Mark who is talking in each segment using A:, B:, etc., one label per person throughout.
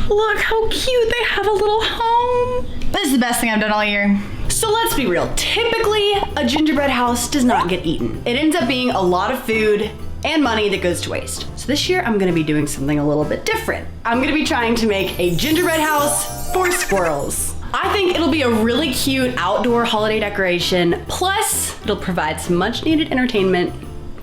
A: Look how cute, they have a little home. This is the best thing I've done all year. So let's be real, typically a gingerbread house does not get eaten. It ends up being a lot of food and money that goes to waste. So this year I'm gonna be doing something a little bit different. I'm gonna be trying to make a gingerbread house for squirrels. I think it'll be a really cute outdoor holiday decoration, plus it'll provide some much needed entertainment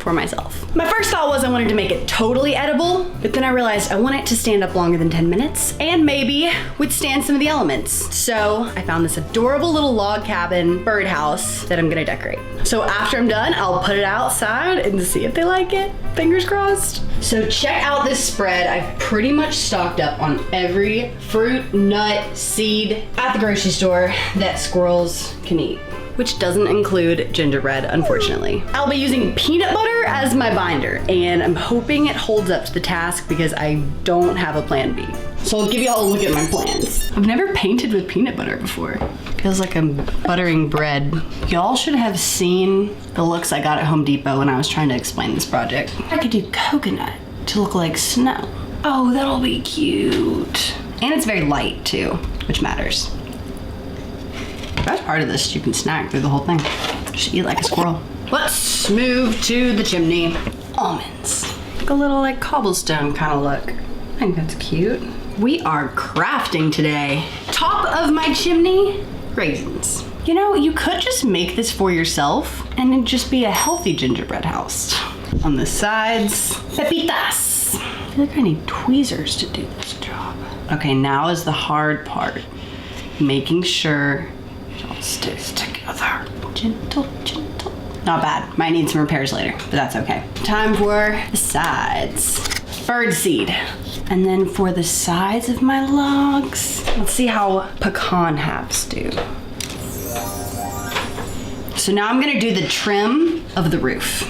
A: for myself. My first thought was I wanted to make it totally edible, but then I realized I want it to stand up longer than 10 minutes and maybe withstand some of the elements. So I found this adorable little log cabin birdhouse that I'm gonna decorate. So after I'm done, I'll put it outside and see if they like it. Fingers crossed. So check out this spread. I've pretty much stocked up on every fruit, nut, seed at the grocery store that squirrels can eat, which doesn't include gingerbread, unfortunately. I'll be using peanut butter as my binder, and I'm hoping it holds up to the task because I don't have a plan B. So I'll give you all a look at my plans. I've never painted with peanut butter before. Feels like I'm buttering bread. Y'all should have seen the looks I got at Home Depot when I was trying to explain this project. I could do coconut to look like snow. Oh, that'll be cute. And it's very light too, which matters. That's part of this, you can snack through the whole thing. Just eat like a squirrel. Let's move to the chimney. Almonds. Like a little like cobblestone kind of look. I think that's cute. We are crafting today. Top of my chimney, raisins. You know, you could just make this for yourself and it'd just be a healthy gingerbread house. On the sides, pepitas. I feel like I need tweezers to do this job. Okay, now is the hard part. Making sure it all stays together. Gentle, gentle. Not bad. Might need some repairs later, but that's okay. Time for the sides. Bird seed. And then for the sides of my logs, let's see how pecan halves do. So now I'm gonna do the trim of the roof.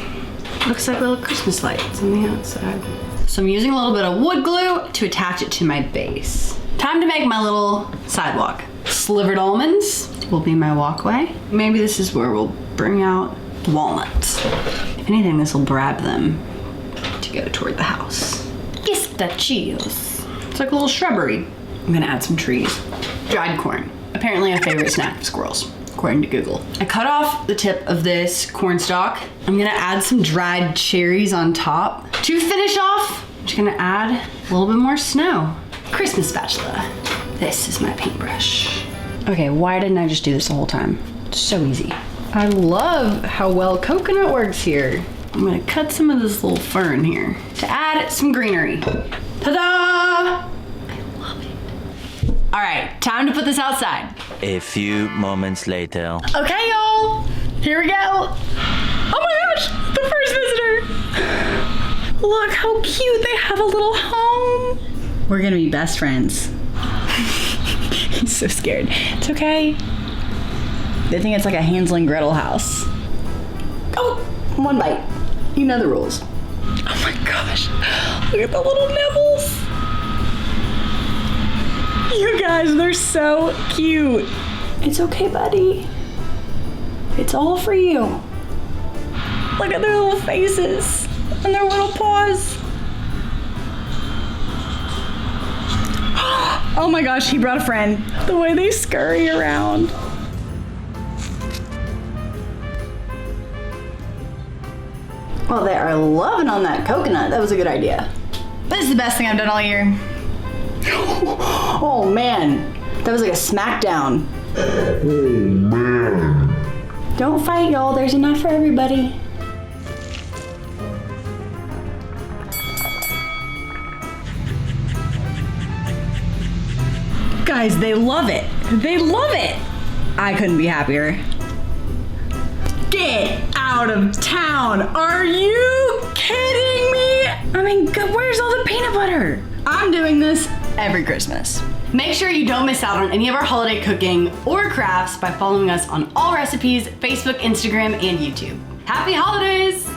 A: Looks like little Christmas lights on the outside. So I'm using a little bit of wood glue to attach it to my base. Time to make my little sidewalk. Slivered almonds will be my walkway. Maybe this is where we'll bring out walnuts. If anything, this will bribe them to go toward the house. Pistachios. It's like a little shrubbery. I'm gonna add some trees. Dried corn. Apparently a favorite snack of squirrels, according to Google. I cut off the tip of this corn stalk. I'm gonna add some dried cherries on top. To finish off, I'm just gonna add a little bit more snow. Christmas spatula. This is my paintbrush. Okay, why didn't I just do this the whole time? It's so easy. I love how well coconut works here. I'm gonna cut some of this little fern here to add some greenery. Ta-da! I love it. All right, time to put this outside.
B: A few moments later.
A: Okay, y'all, here we go. Oh my gosh, the first visitor. Look how cute, they have a little home. We're gonna be best friends. He's so scared. It's okay. They think it's like a Hansel and Gretel house. Oh, one bite. You know the rules. Oh my gosh, look at the little nibbles. You guys, they're so cute. It's okay, buddy. It's all for you. Look at their little faces and their little paws. Oh my gosh, he brought a friend. The way they scurry around. Well, they are loving on that coconut. That was a good idea. This is the best thing I've done all year. Oh man, that was like a smackdown. Oh man. Don't fight, y'all. There's enough for everybody. Guys, they love it. They love it. I couldn't be happier. Get out of town. Are you kidding me? I mean, where's all the peanut butter? I'm doing this every Christmas. Make sure you don't miss out on any of our holiday cooking or crafts by following us on Allrecipes, Facebook, Instagram, and YouTube. Happy holidays!